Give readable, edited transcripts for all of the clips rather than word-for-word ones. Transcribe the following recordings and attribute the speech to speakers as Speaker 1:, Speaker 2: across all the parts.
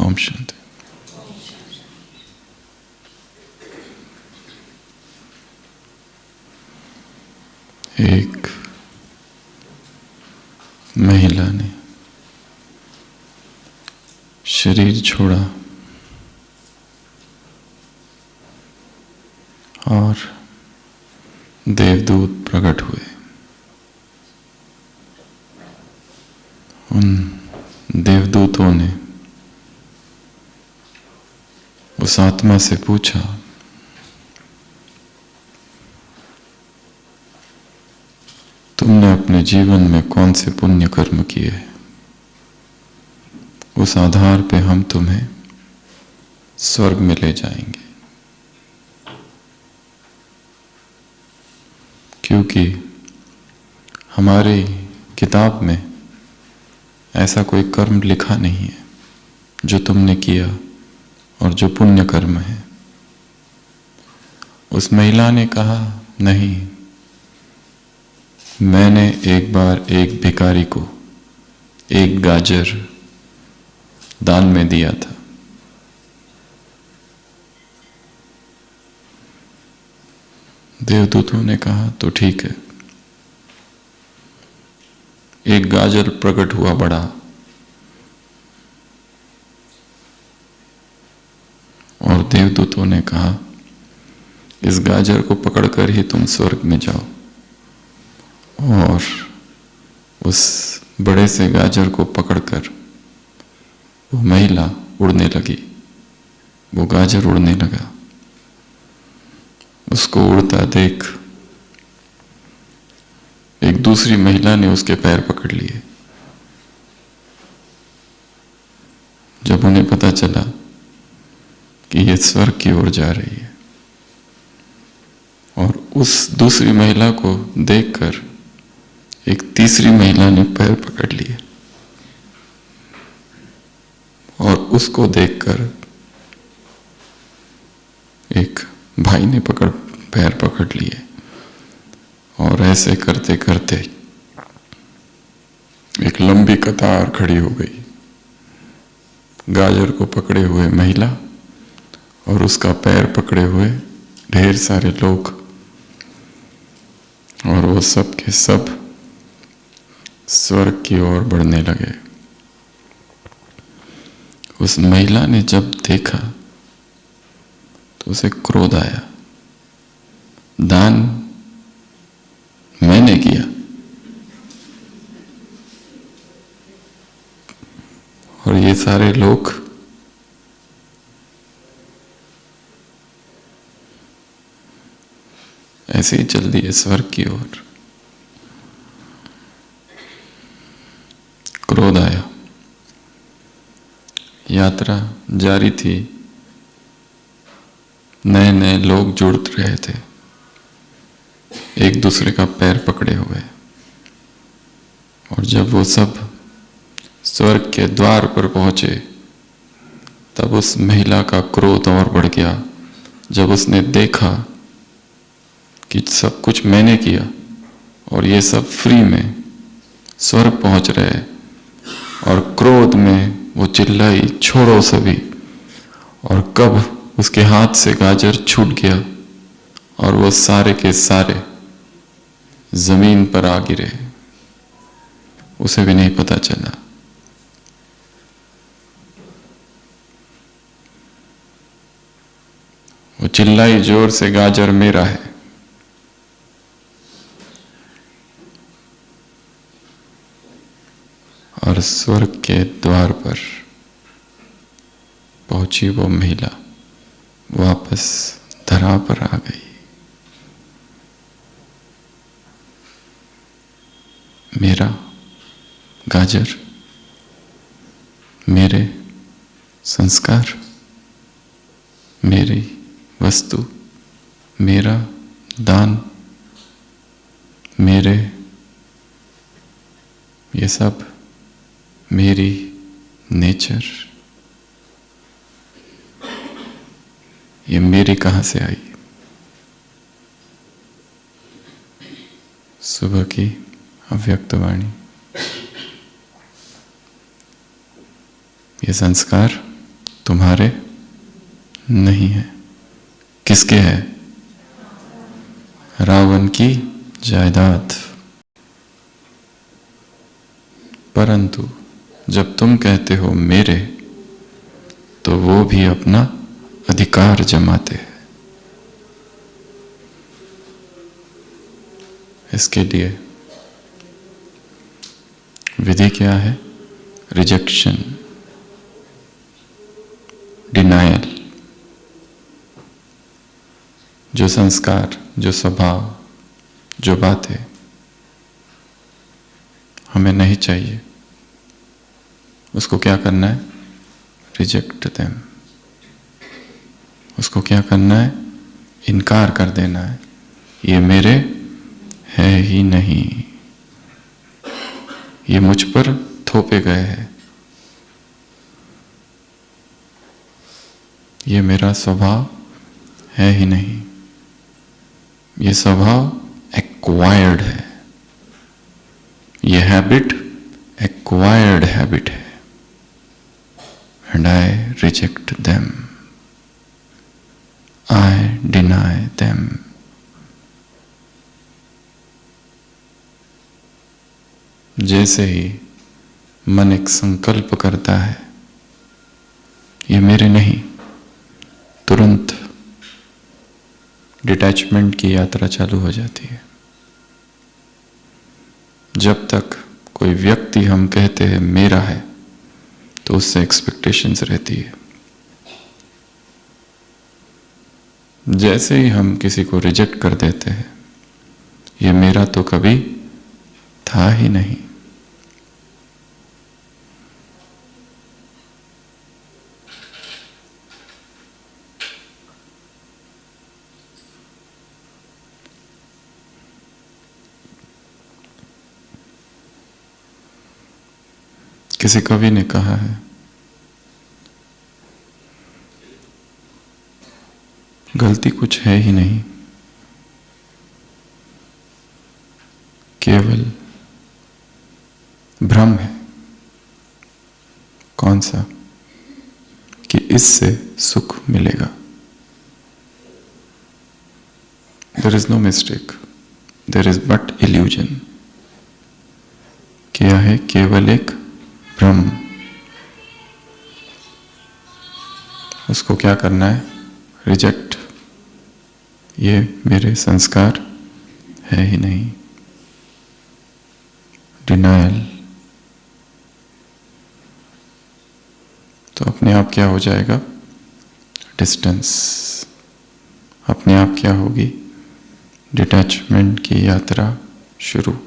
Speaker 1: ओम शांति। एक महिला ने शरीर छोड़ा और देवदूत प्रकट हुए। उन देवदूतों ने उस आत्मा से पूछा, तुमने अपने जीवन में कौन से पुण्य कर्म किए हैं? उस आधार पे हम तुम्हें स्वर्ग में ले जाएंगे। क्योंकि हमारी किताब में ऐसा कोई कर्म लिखा नहीं है जो तुमने किया और जो पुण्य कर्म है। उस महिला ने कहा, नहीं, मैंने एक बार एक भिखारी को एक गाजर दान में दिया था। देवदूतों ने कहा, तो ठीक है। एक गाजर प्रकट हुआ बड़ा, और देवदूतों ने कहा, इस गाजर को पकड़कर ही तुम स्वर्ग में जाओ। और उस बड़े से गाजर को पकड़कर वो महिला उड़ने लगी। वो गाजर उड़ने लगा। उसको उड़ता देख एक दूसरी महिला ने उसके पैर पकड़ लिए। जब उन्हें पता चला कि ये स्वर्ग की ओर जा रही है, और उस दूसरी महिला को देखकर एक तीसरी महिला ने पैर पकड़ लिए, और उसको देखकर एक भाई ने पैर पकड़ लिए। और ऐसे करते करते एक लंबी कतार खड़ी हो गई। गाजर को पकड़े हुए महिला और उसका पैर पकड़े हुए ढेर सारे लोग, और वो सब के सब स्वर्ग की ओर बढ़ने लगे। उस महिला ने जब देखा तो उसे क्रोध आया। दान मैंने किया, और ये सारे लोग ऐसे ही चल दिए स्वर्ग की ओर। क्रोध आया। यात्रा जारी थी। नए नए लोग जुड़ रहे थे, एक दूसरे का पैर पकड़े हुए। और जब वो सब स्वर्ग के द्वार पर पहुंचे, तब उस महिला का क्रोध और बढ़ गया। जब उसने देखा कि सब कुछ मैंने किया और ये सब फ्री में स्वर्ग पहुंच रहे, और क्रोध में वो चिल्लाई, छोड़ो सभी। और कब उसके हाथ से गाजर छूट गया और वो सारे के सारे जमीन पर आ गिरे। उसे भी नहीं पता चला। वो चिल्लाई जोर से, गाजर मेरा है। और स्वर्ग के द्वार पर पहुंची वो महिला वापस धरा पर आ गई। मेरा गाजर, मेरे संस्कार, मेरी वस्तु, मेरा दान, मेरे ये सब, मेरी नेचर, ये मेरी कहां से आई? सुबह की अव्यक्त वाणी। ये संस्कार तुम्हारे नहीं है। किसके है? रावण की जायदाद। परंतु जब तुम कहते हो मेरे, तो वो भी अपना अधिकार जमाते हैं। इसके लिए विधि क्या है? Rejection, denial. जो संस्कार, जो स्वभाव, जो बातें हमें नहीं चाहिए, उसको क्या करना है? Reject them. उसको क्या करना है? इनकार कर देना है। ये मेरे है ही नहीं, ये मुझ पर थोपे गए हैं, ये मेरा स्वभाव है ही नहीं, ये स्वभाव एक्वायर्ड है, ये हैबिट एक्वायर्ड हैबिट है, and I reject them, I deny them. जैसे ही मन एक संकल्प करता है ये मेरे नहीं, तुरंत डिटैचमेंट की यात्रा चालू हो जाती है। जब तक कोई व्यक्ति हम कहते हैं मेरा है, तो उससे एक्सपेक्टेशंस रहती है। जैसे ही हम किसी को रिजेक्ट कर देते हैं, ये मेरा तो कभी था ही नहीं, किसी कवि ने कहा है, गलती कुछ है ही नहीं, केवल भ्रम है। कौन सा? कि इससे सुख मिलेगा। There is no mistake, there is but illusion. क्या है? केवल एक भ्रम। उसको क्या करना है? रिजेक्ट। ये मेरे संस्कार है ही नहीं, डिनायल। तो अपने आप क्या हो जाएगा? डिस्टेंस। अपने आप क्या होगी? डिटैचमेंट की यात्रा शुरू।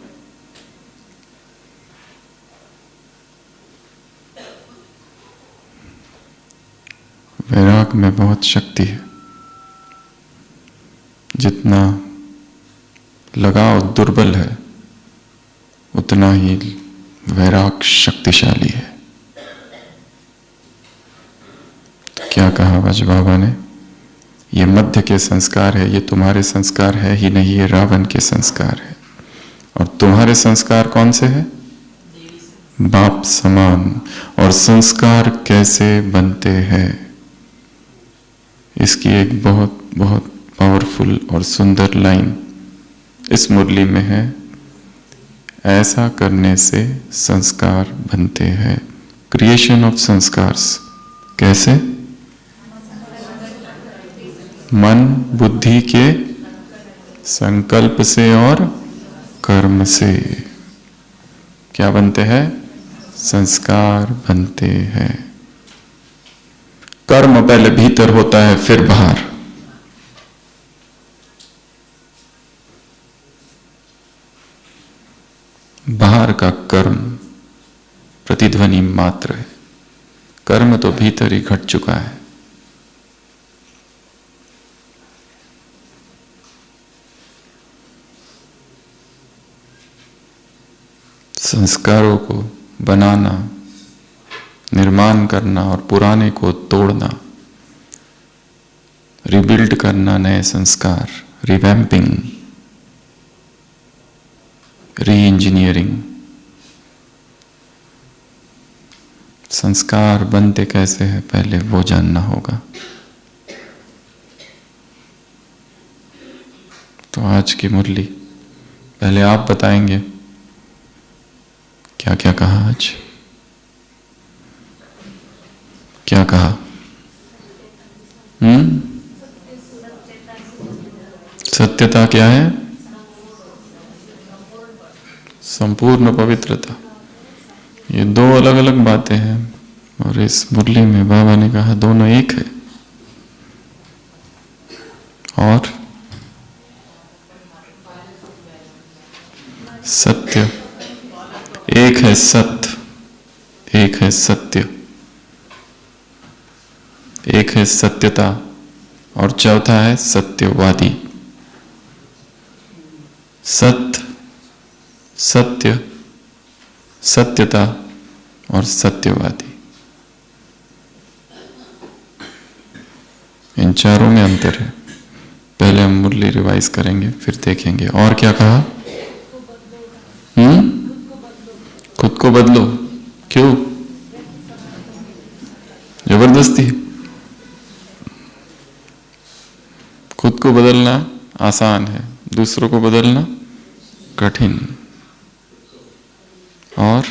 Speaker 1: वैराग में बहुत शक्ति है। जितना लगाव दुर्बल है, उतना ही वैराग शक्तिशाली है। तो क्या कहा व्यास बाबा ने? ये मध्य के संस्कार है, ये तुम्हारे संस्कार है ही नहीं, ये रावण के संस्कार है। और तुम्हारे संस्कार कौन से हैं? बाप समान। और संस्कार कैसे बनते हैं, इसकी एक बहुत बहुत पावरफुल और सुंदर लाइन इस मुरली में है। ऐसा करने से संस्कार बनते हैं। Creation of संस्कार्स। कैसे? मन बुद्धि के संकल्प से और कर्म से क्या बनते हैं? संस्कार बनते हैं। कर्म पहले भीतर होता है, फिर बाहर। बाहर का कर्म प्रतिध्वनि मात्र है, कर्म तो भीतर ही घट चुका है। संस्कारों को बनाना, निर्माण करना और पुराने को तोड़ना, रिबिल्ड करना, नए संस्कार, रिवैम्पिंग, री इंजीनियरिंग, संस्कार बनते कैसे हैं पहले वो जानना होगा। तो आज की मुरली पहले आप बताएंगे क्या क्या कहा आज, क्या कहा? सत्यता क्या है? संपूर्ण पवित्रता। ये दो अलग अलग बातें हैं और इस मुरली में बाबा ने कहा दोनों एक है। और सत्य एक है, सत्य एक है, सत्य एक है, सत्यता, और चौथा है सत्यवादी। सत्य, सत्य, सत्यता और सत्यवादी, इन चारों में अंतर है। पहले हम मुरली रिवाइज करेंगे फिर देखेंगे। और क्या कहा? खुद को बदलो। क्यों? जबरदस्ती? खुद को बदलना आसान है, दूसरों को बदलना कठिन। और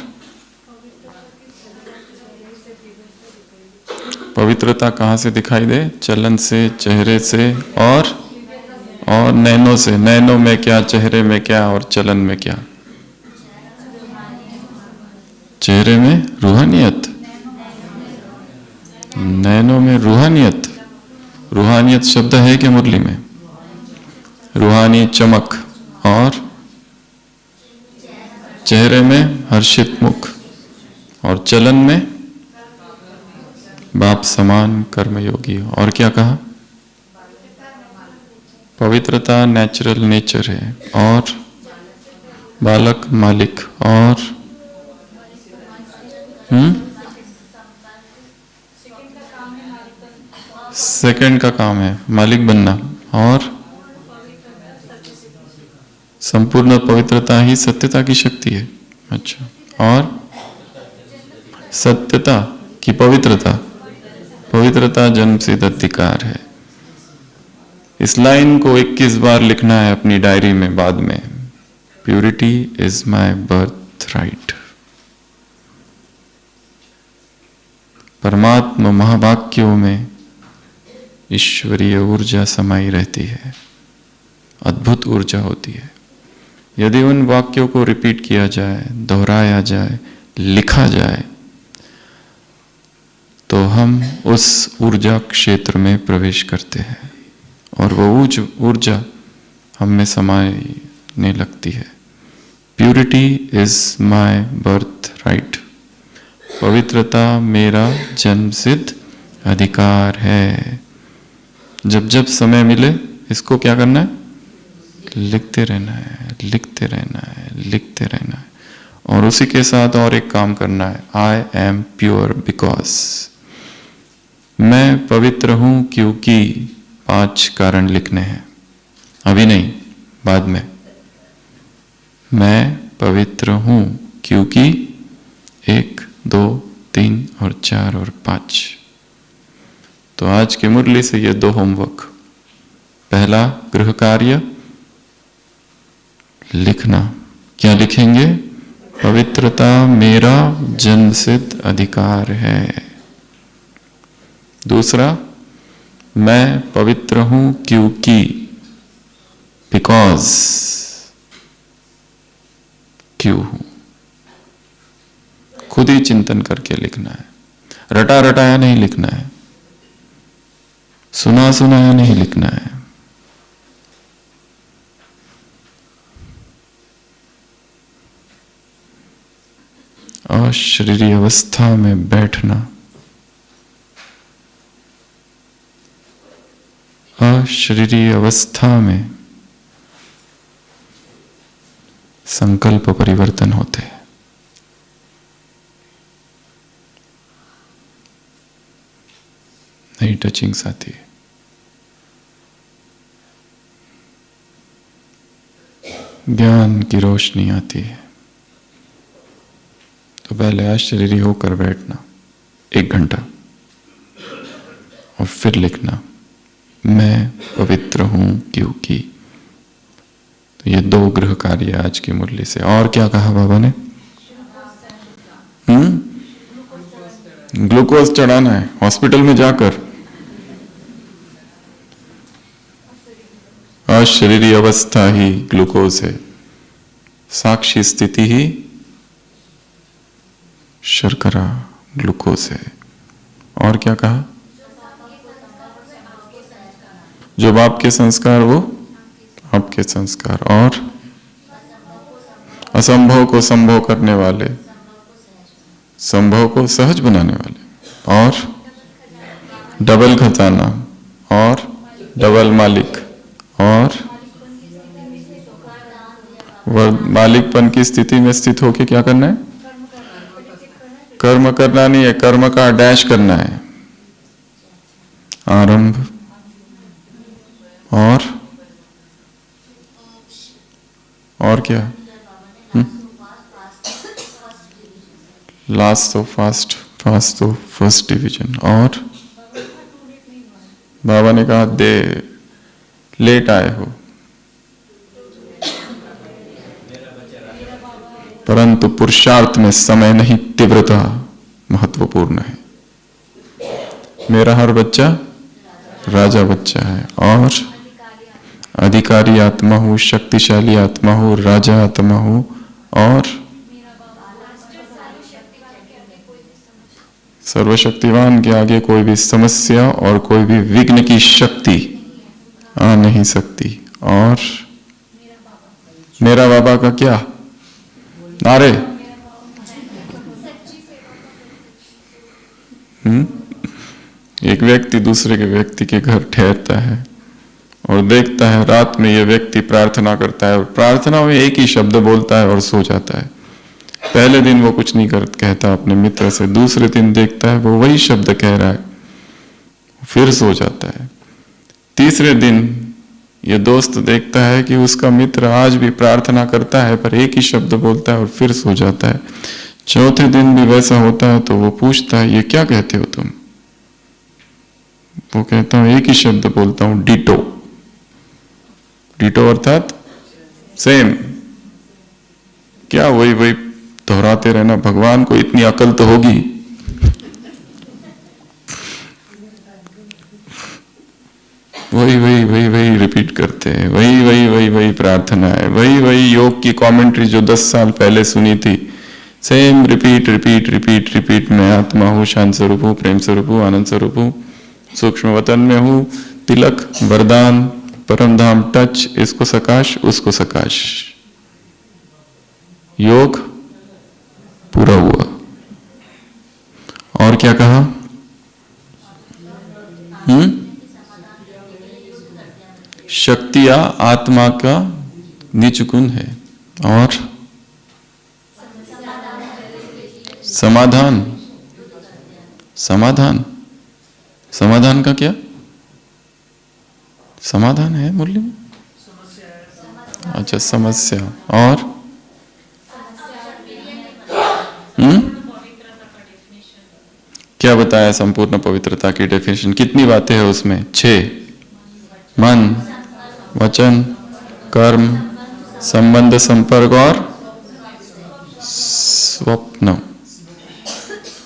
Speaker 1: पवित्रता कहाँ से दिखाई दे? चलन से, चेहरे से और नैनों से। नैनों में क्या, चेहरे में क्या और चलन में क्या? चेहरे में रूहानियत, नैनों में रूहानियत। रूहानियत शब्द है कि मुरली में? रूहानी चमक। और चेहरे में हर्षित मुख, और चलन में बाप समान कर्मयोगी। और क्या कहा? पवित्रता नेचुरल नेचर है, और बालक मालिक। और सेकंड का काम है मालिक बनना। और संपूर्ण पवित्रता ही सत्यता की शक्ति है। अच्छा, और सत्यता की पवित्रता, पवित्रता जन्म सिद्ध अधिकार है। इस लाइन को 21 बार लिखना है अपनी डायरी में बाद में। Purity is my birth right. परमात्मा महावाक्यों में ईश्वरीय ऊर्जा समाई रहती है, अद्भुत ऊर्जा होती है। यदि उन वाक्यों को रिपीट किया जाए, दोहराया जाए, लिखा जाए, तो हम उस ऊर्जा क्षेत्र में प्रवेश करते हैं और वो ऊर्जा हम में समाने लगती है। Purity is my birth right. पवित्रता मेरा जन्म सिद्ध अधिकार है। जब जब समय मिले इसको क्या करना है? लिखते रहना है, लिखते रहना है, लिखते रहना है। और उसी के साथ और एक काम करना है, आई एम प्योर बिकॉज। मैं पवित्र हूं क्योंकि 5 कारण लिखने हैं, अभी नहीं, बाद में। मैं पवित्र हूं क्योंकि 1, 2, 3 और 4 और 5। तो आज की मुरली से ये 2 होमवर्क। पहला गृह कार्य, लिखना। क्या लिखेंगे? पवित्रता मेरा जन्मसिद्ध अधिकार है। दूसरा, मैं पवित्र हूं क्योंकि, बिकॉज, क्यों हूं। खुद ही चिंतन करके लिखना है, रटा रटाया नहीं लिखना है, सुना सुनाया नहीं लिखना है। अशरीरी अवस्था में बैठना, अशरीरी अवस्था में संकल्प परिवर्तन होते हैं। नई टचिंग्स आती है। ज्ञान की रोशनी आती है। तो पहले अशरीरी होकर बैठना। 1 घंटा, और फिर लिखना मैं पवित्र हूं क्योंकि। तो ये 2 गृह कार्य आज की मुरली से। और क्या कहा बाबा ने? ग्लूकोज चढ़ाना है हॉस्पिटल में जाकर। अशरीरी अवस्था ही ग्लूकोज है, साक्षी स्थिति ही शर्करा ग्लूकोज है। और क्या कहा? जो बाप के संस्कार वो आपके संस्कार, और असंभव को संभव करने वाले, संभव को सहज बनाने वाले, और डबल खजाना, और डबल मालिक, और मालिकपन की स्थिति में स्थित होके क्या करना है? कर्म करना नहीं है, कर्म का डैश करना है। आरंभ और क्या? लास्ट तो फास्ट, फास्ट तो फर्स्ट डिवीजन। और बाबा ने कहा दे लेट आए हो, परंतु पुरुषार्थ में समय नहीं, तीव्रता महत्वपूर्ण है। मेरा हर बच्चा राजा बच्चा है, और अधिकारी आत्मा हूं, शक्तिशाली आत्मा हूं, राजा आत्मा हूं, और सर्वशक्तिवान के आगे कोई भी समस्या और कोई भी विघ्न की शक्ति आ नहीं सकती। और मेरा बाबा का क्या नारे? एक व्यक्ति दूसरे के व्यक्ति के घर ठहरता है और देखता है रात में यह व्यक्ति प्रार्थना करता है, और प्रार्थना में एक ही शब्द बोलता है और सो जाता है। पहले दिन वो कुछ नहीं कहता अपने मित्र से, दूसरे दिन देखता है वो वही शब्द कह रहा है, फिर सो जाता है। तीसरे दिन ये दोस्त देखता है कि उसका मित्र आज भी प्रार्थना करता है पर एक ही शब्द बोलता है और फिर सो जाता है। चौथे दिन भी वैसा होता है तो वो पूछता है ये क्या कहते हो तुम? वो कहता हूं एक ही शब्द बोलता हूं, डिटो। डिटो अर्थात सेम। क्या वही वही दोहराते रहना? भगवान को इतनी अकल तो होगी। वही वही वही वही रिपीट करते हैं, वही वही वही वही प्रार्थना है, वही वही योग की कमेंट्री जो 10 साल पहले सुनी थी, same repeat repeat repeat repeat. मैं आत्मा हूँ, शांत स्वरूप हूँ, प्रेम स्वरूप हूँ, आनंद स्वरूप हूँ, सूक्ष्म वतन में हूँ, तिलक, वरदान, परम धाम, टच, इसको सकाश उसको सकाश। योग पूरा हुआ। और क्या कहा? शक्तिया आत्मा का निज गुण है। और समाधान, समाधान, समाधान का क्या? समाधान है मुरली में? अच्छा, समस्या। और क्या बताया संपूर्ण पवित्रता की डेफिनेशन? कितनी बातें हैं उसमें? 6। मन, वचन, कर्म, संबंध, संपर्क और स्वप्न।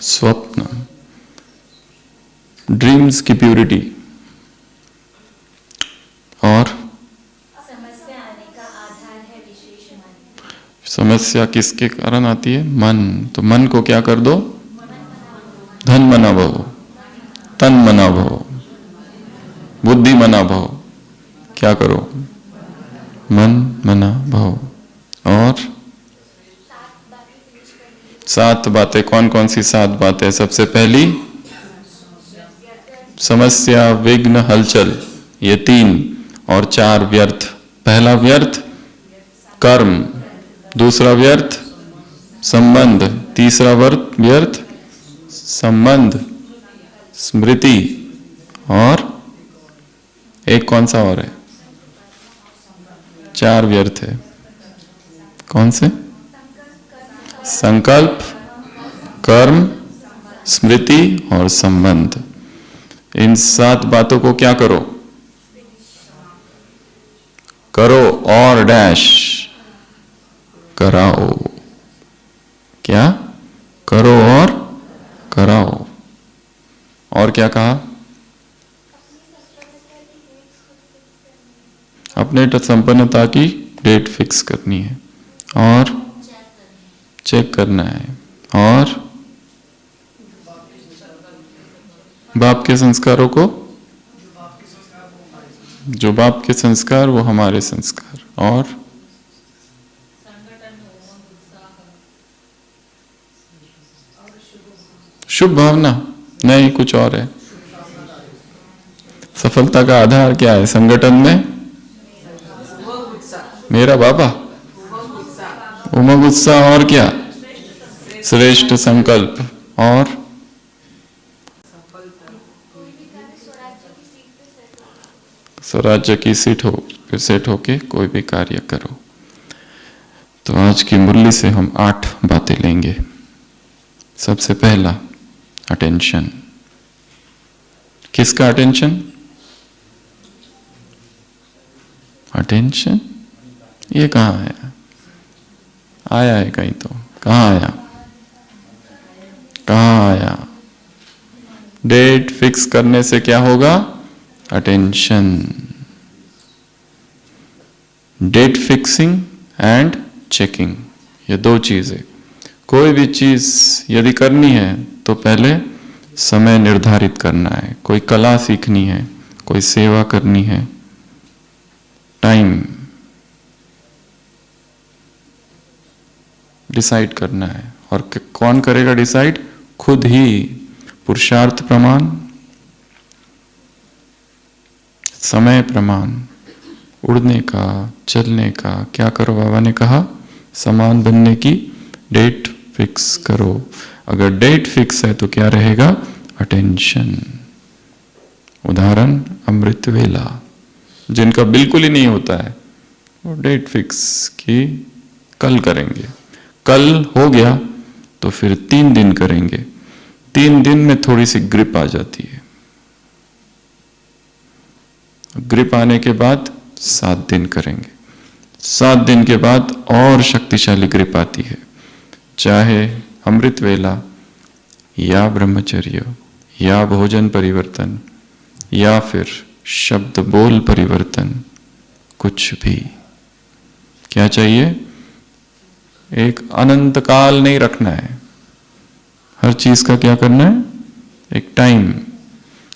Speaker 1: स्वप्न, ड्रीम्स की प्यूरिटी। और समस्या किसके कारण आती है? मन। तो मन को क्या कर दो? धन मना भव, तन मना भव, बुद्धि मना भव। क्या करो? मन मना भव। और 7 बातें। कौन कौन सी 7 बातें? सबसे पहली समस्या, विघ्न, हलचल, ये 3। और 4 व्यर्थ। पहला व्यर्थ कर्म, दूसरा व्यर्थ संबंध, तीसरा व्यर्थ संबंध, स्मृति, और एक कौन सा और है? 4 व्यर्थ है। कौन से? संकल्प, कर्म, स्मृति और संबंध। इन 7 बातों को क्या करो? करो और डैश कराओ। क्या? करो और कराओ। और क्या कहा? अपने संपन्नता की डेट फिक्स करनी है और चेक करना है। और बाप के संस्कारों को, जो बाप के संस्कार वो हमारे संस्कार। और शुभ भावना नहीं, कुछ और है। सफलता का आधार क्या है संगठन में? मेरा बाबा, उमंग उत्साह। और क्या? श्रेष्ठ संकल्प। और स्वराज्य की सीट हो, फिर सेट होके कोई भी कार्य करो। तो आज की मुरली से हम 8 बातें लेंगे। सबसे पहला, अटेंशन। किसका अटेंशन? अटेंशन ये कहाँ आया? आया है कहीं तो? कहाँ आया? कहाँ आया? डेट फिक्स करने से क्या होगा? Attention. Date fixing and checking, ये 2 चीजें। कोई भी चीज यदि करनी है तो पहले समय निर्धारित करना है। कोई कला सीखनी है, कोई सेवा करनी है, टाइम डिसाइड करना है। और कौन करेगा डिसाइड? खुद ही। पुरुषार्थ प्रमाण, समय प्रमाण, उड़ने का, चलने का। क्या करो? बाबा ने कहा समान बनने की डेट फिक्स करो। अगर डेट फिक्स है तो क्या रहेगा? अटेंशन। उदाहरण, अमृत वेला। जिनका बिल्कुल ही नहीं होता है वो डेट फिक्स की कल करेंगे। कल हो गया तो फिर 3 दिन करेंगे। 3 दिन में थोड़ी सी ग्रिप आ जाती है। ग्रिप आने के बाद 7 दिन करेंगे। 7 दिन के बाद और शक्तिशाली ग्रिप आती है। चाहे अमृत वेला या ब्रह्मचर्य या भोजन परिवर्तन या फिर शब्द बोल परिवर्तन, कुछ भी। क्या चाहिए? एक अनंत काल नहीं रखना है। हर चीज का क्या करना है? एक time.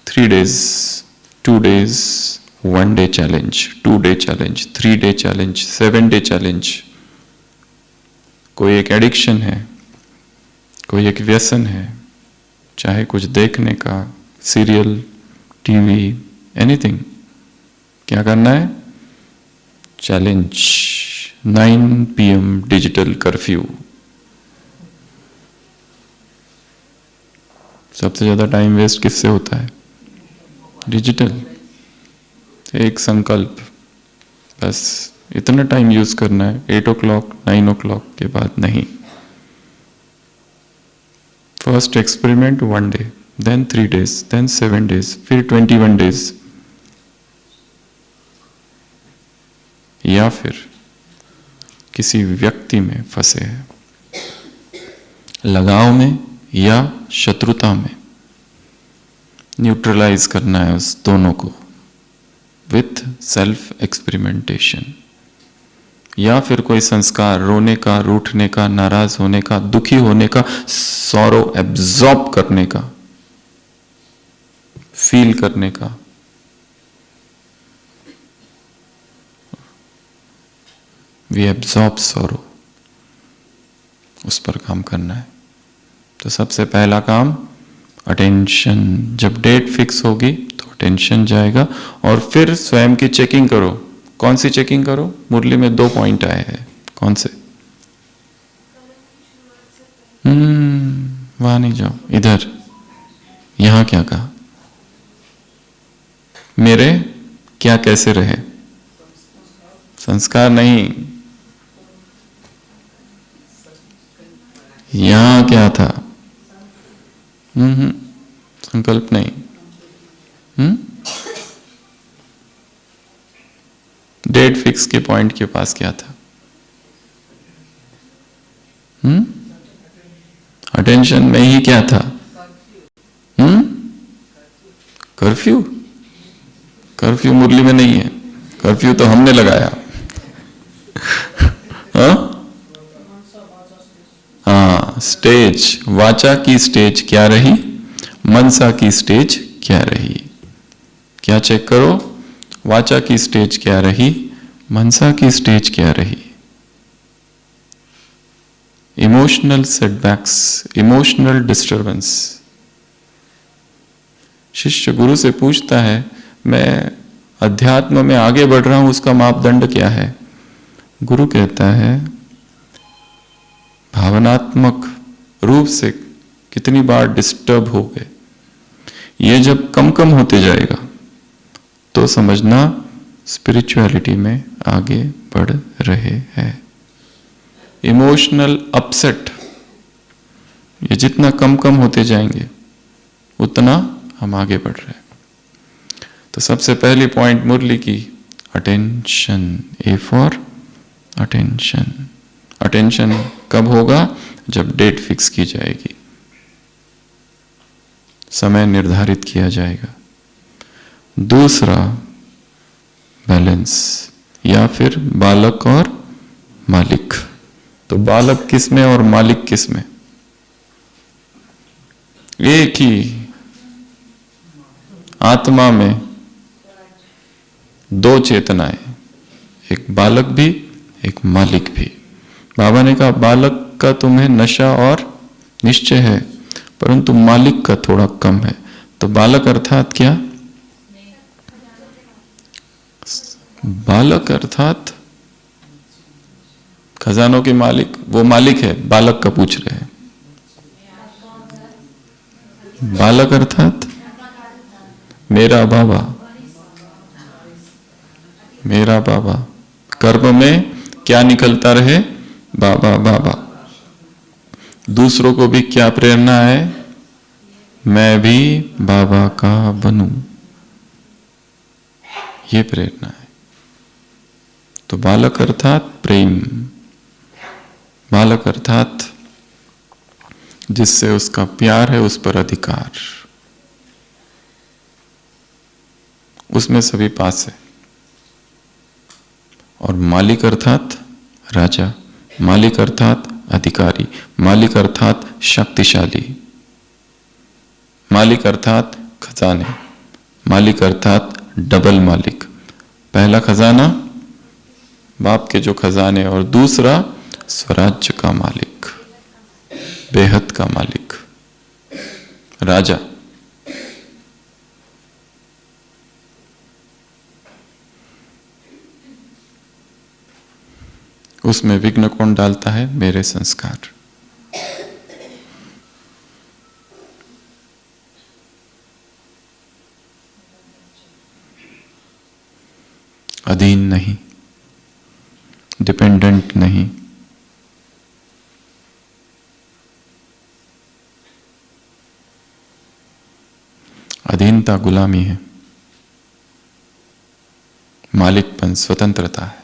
Speaker 1: 3 days, 2 days, 1 day challenge, 2 day challenge, 3 day challenge, 7 day challenge. कोई एक एडिक्शन है, कोई एक व्यसन है, चाहे कुछ देखने का, सीरियल, टीवी, एनीथिंग। क्या करना है? चैलेंज। 9 PM digital curfew. सबसे ज्यादा टाइम वेस्ट किससे होता है? डिजिटल। एक संकल्प, बस इतना टाइम यूज करना है। 8 o'clock, 9 o'clock के बाद नहीं। First experiment 1 day, then 3 days, then 7 days, फिर 21 days। या फिर किसी व्यक्ति में फंसे हैं, लगाव में या शत्रुता में, न्यूट्रलाइज करना है उस दोनों को विथ सेल्फ एक्सपेरिमेंटेशन। या फिर कोई संस्कार, रोने का, रूठने का, नाराज होने का, दुखी होने का, सॉरो एब्जॉर्ब करने का, फील करने का। वी एब्जॉर्ब सॉरो, उस पर काम करना है। तो सबसे पहला काम अटेंशन। जब डेट फिक्स होगी तो अटेंशन जाएगा। और फिर स्वयं की चेकिंग करो। कौन सी चेकिंग करो? मुरली में 2 पॉइंट आए हैं। कौन से? वहां नहीं जाओ, इधर। यहां क्या कहा? मेरे क्या कैसे रहे? संस्कार नहीं। यहां क्या था? संकल्प नहीं। डेट फिक्स के पॉइंट के पास क्या था? अटेंशन में ही क्या था? कर्फ्यू। कर्फ्यू मुरली में नहीं है, कर्फ्यू तो हमने लगाया। हाँ, स्टेज, वाचा की स्टेज क्या रही, मनसा की स्टेज क्या रही? क्या चेक करो, वाचा की स्टेज क्या रही, मनसा की स्टेज क्या रही? Emotional setbacks, emotional disturbance. शिष्य गुरु से पूछता है, मैं अध्यात्म में आगे बढ़ रहा हूं, उसका मापदंड क्या है? गुरु कहता है, भावनात्मक रूप से कितनी बार डिस्टर्ब हो गए। ये जब कम कम होते जाएगा तो समझना स्पिरिचुअलिटी में आगे बढ़ रहे हैं। इमोशनल अपसेट ये जितना कम कम होते जाएंगे उतना हम आगे बढ़ रहे हैं। तो सबसे पहली पॉइंट मुरली की, attention, A for attention. Attention कब होगा? जब डेट फिक्स की जाएगी, समय निर्धारित किया जाएगा। दूसरा, बैलेंस, या फिर बालक और मालिक। तो बालक किस में और मालिक किस में? एक ही आत्मा में दो चेतनाएं, एक बालक भी, एक मालिक भी। बाबा ने कहा, बालक का तुम्हें नशा और निश्चय है, परंतु मालिक का थोड़ा कम है। तो बालक अर्थात क्या? बालक अर्थात खजानों के मालिक, वो मालिक है, बालक का पूछ रहे हैं। बालक अर्थात मेरा बाबा, मेरा बाबा। कर्म में क्या निकलता रहे? बाबा बाबा। दूसरों को भी क्या प्रेरणा है? मैं भी बाबा का बनूं, ये प्रेरणा है। तो बालक अर्थात प्रेम, बालक अर्थात जिससे उसका प्यार है, उस पर अधिकार, उसमें सभी पास है। और मालिक अर्थात राजा, मालिक अर्थात अधिकारी, मालिक अर्थात शक्तिशाली, मालिक अर्थात खजाने, मालिक अर्थात डबल मालिक। पहला खजाना बाप के जो खजाने, और दूसरा स्वराज्य का मालिक, बेहद का मालिक, राजा। उसमें विघ्न कौन डालता है? मेरे संस्कार। अधीन नहीं, डिपेंडेंट नहीं, अधीनता गुलामी है, मालिकपन स्वतंत्रता है।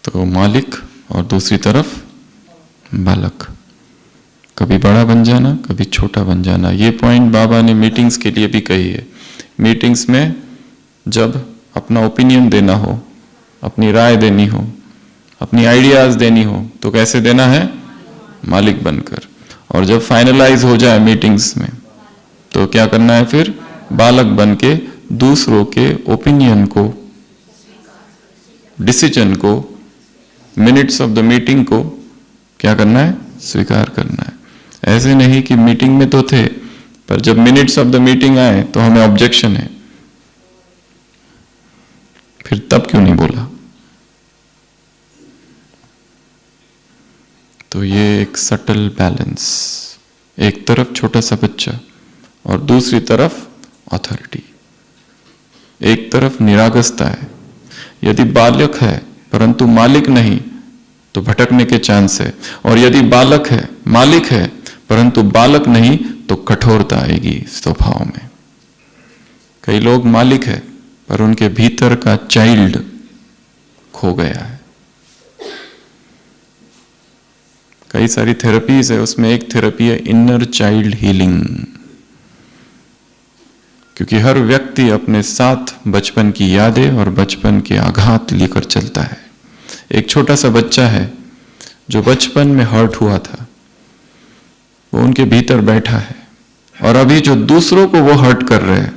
Speaker 1: तो मालिक और दूसरी तरफ बालक। कभी बड़ा बन जाना, कभी छोटा बन जाना। ये पॉइंट बाबा ने मीटिंग्स के लिए भी कही है। मीटिंग्स में जब अपना ओपिनियन देना हो, अपनी राय देनी हो, अपनी आइडियाज देनी हो, तो कैसे देना है? मालिक बनकर। और जब फाइनलाइज हो जाए मीटिंग्स में, तो क्या करना है फिर? बालक बन के दूसरों के ओपिनियन को, डिसीजन को, मिनट्स ऑफ द मीटिंग को क्या करना है? स्वीकार करना है। ऐसे नहीं कि मीटिंग में तो थे, पर जब मिनट्स ऑफ द मीटिंग आए तो हमें ऑब्जेक्शन है, फिर तब क्यों नहीं बोला? तो ये एक सटल बैलेंस, एक तरफ छोटा सा बच्चा और दूसरी तरफ अथॉरिटी। एक तरफ निरागसता है। यदि बालक है परंतु मालिक नहीं तो भटकने के चांस है, और यदि बालक है, मालिक है परंतु बालक नहीं तो कठोरता आएगी स्वभाव में। कई लोग मालिक है पर उनके भीतर का चाइल्ड खो गया है। कई सारी थेरेपीज है, उसमें एक थेरेपी है इनर चाइल्ड हीलिंग, क्योंकि हर व्यक्ति अपने साथ बचपन की यादें और बचपन के आघात लेकर चलता है। एक छोटा सा बच्चा है जो बचपन में हर्ट हुआ था, वो उनके भीतर बैठा है, और अभी जो दूसरों को वो हर्ट कर रहे हैं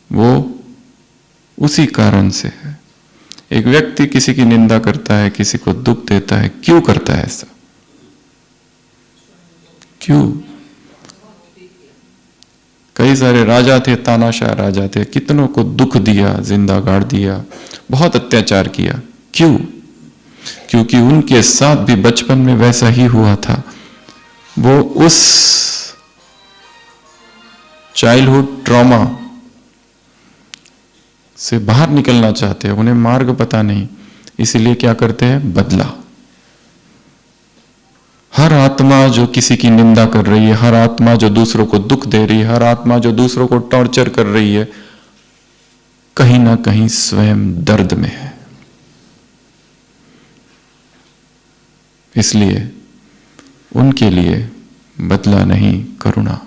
Speaker 1: वो उसी कारण से है। एक व्यक्ति किसी की निंदा करता है, किसी को दुख देता है, क्यों करता है ऐसा? क्यों? कई सारे राजा थे, तानाशाह राजा थे, कितनों को दुख दिया, जिंदा गाड़ दिया, बहुत अत्याचार किया। क्यों? क्योंकि उनके साथ भी बचपन में वैसा ही हुआ था। वो उस चाइल्डहुड ट्रॉमा से बाहर निकलना चाहते हैं, उन्हें मार्ग पता नहीं, इसलिए क्या करते हैं? बदला। हर आत्मा जो किसी की निंदा कर रही है, हर आत्मा जो दूसरों को दुख दे रही है, हर आत्मा जो दूसरों को टॉर्चर कर रही है, कहीं ना कहीं स्वयं दर्द में है। इसलिए उनके लिए बदला नहीं, करुणा।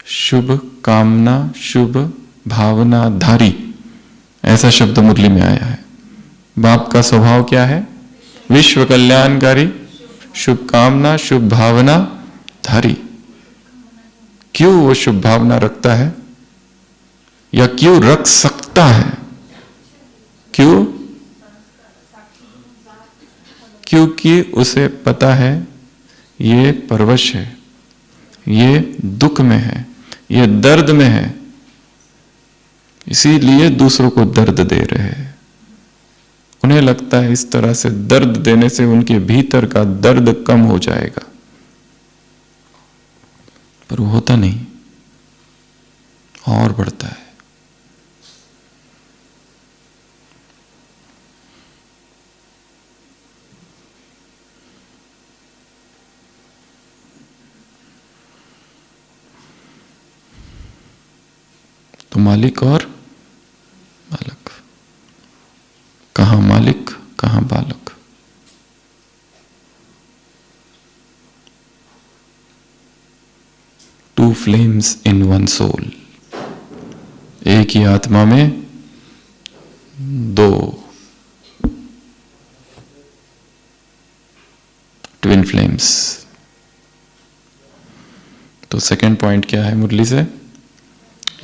Speaker 1: शुभ कामना, शुभ भावना धारी, ऐसा शब्द मुरली में आया है। बाप का स्वभाव क्या है? विश्व कल्याणकारी, शुभ कामना, शुभ भावना धारी। क्यों वो शुभ भावना रखता है या क्यों रख सकता है? क्यों? क्योंकि उसे पता है ये परवश है, ये दुख में है, ये दर्द में है, इसीलिए दूसरों को दर्द दे रहे हैं। उन्हें लगता है इस तरह से दर्द देने से उनके भीतर का दर्द कम हो जाएगा, पर वो होता नहीं, और बढ़ता है। तो मालिक और बालक, कहां मालिक कहां बालक? Two flames in one soul, एक ही आत्मा में दो ट्विन फ्लेम्स। तो सेकंड पॉइंट क्या है मुरली से?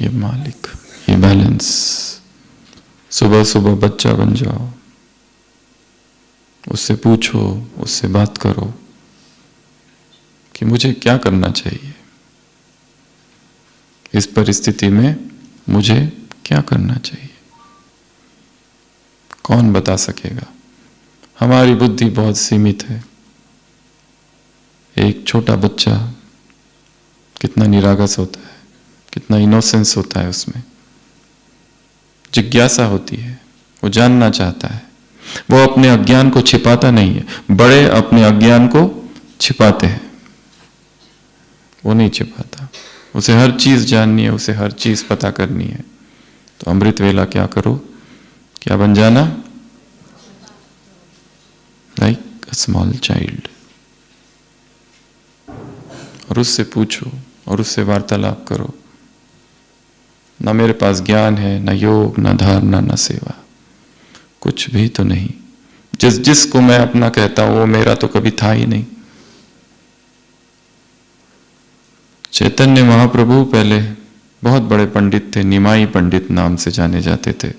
Speaker 1: ये मालिक, ये बैलेंस। सुबह सुबह बच्चा बन जाओ, उससे पूछो, उससे बात करो कि मुझे क्या करना चाहिए, इस परिस्थिति में मुझे क्या करना चाहिए। कौन बता सकेगा? हमारी बुद्धि बहुत सीमित है। एक छोटा बच्चा कितना निरागस होता है, कितना इनोसेंस होता है, उसमें जिज्ञासा होती है, वो जानना चाहता है, वो अपने अज्ञान को छिपाता नहीं है। बड़े अपने अज्ञान को छिपाते हैं, वो नहीं छिपाता। उसे हर चीज जाननी है, उसे हर चीज पता करनी है। तो अमृत वेला क्या करो? क्या बन जाना? लाइक अ स्मॉल चाइल्ड, और उससे पूछो और उससे वार्तालाप करो। ना मेरे पास ज्ञान है, ना योग, ना धारणा, ना सेवा, कुछ भी तो नहीं। जिसको मैं अपना कहता हूं वो मेरा तो कभी था ही नहीं। चैतन्य महाप्रभु पहले बहुत बड़े पंडित थे, निमाई पंडित नाम से जाने जाते थे।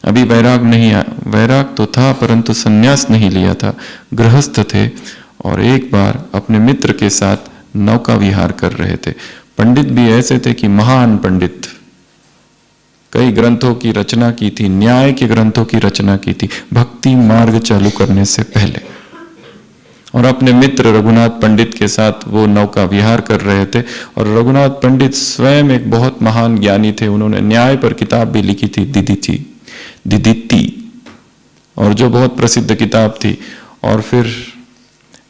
Speaker 1: अभी वैराग नहीं आया, वैराग तो था परंतु संन्यास नहीं लिया था, गृहस्थ थे। और एक बार अपने मित्र के साथ नौका विहार कर रहे थे। पंडित भी ऐसे थे कि महान पंडित, कई ग्रंथों की रचना की थी, न्याय के ग्रंथों की रचना की थी भक्ति मार्ग चालू करने से पहले। और अपने मित्र रघुनाथ पंडित के साथ वो नौका विहार कर रहे थे। और रघुनाथ पंडित स्वयं एक बहुत महान ज्ञानी थे, उन्होंने न्याय पर किताब भी लिखी थी, दिदिति, और जो बहुत प्रसिद्ध किताब थी। और फिर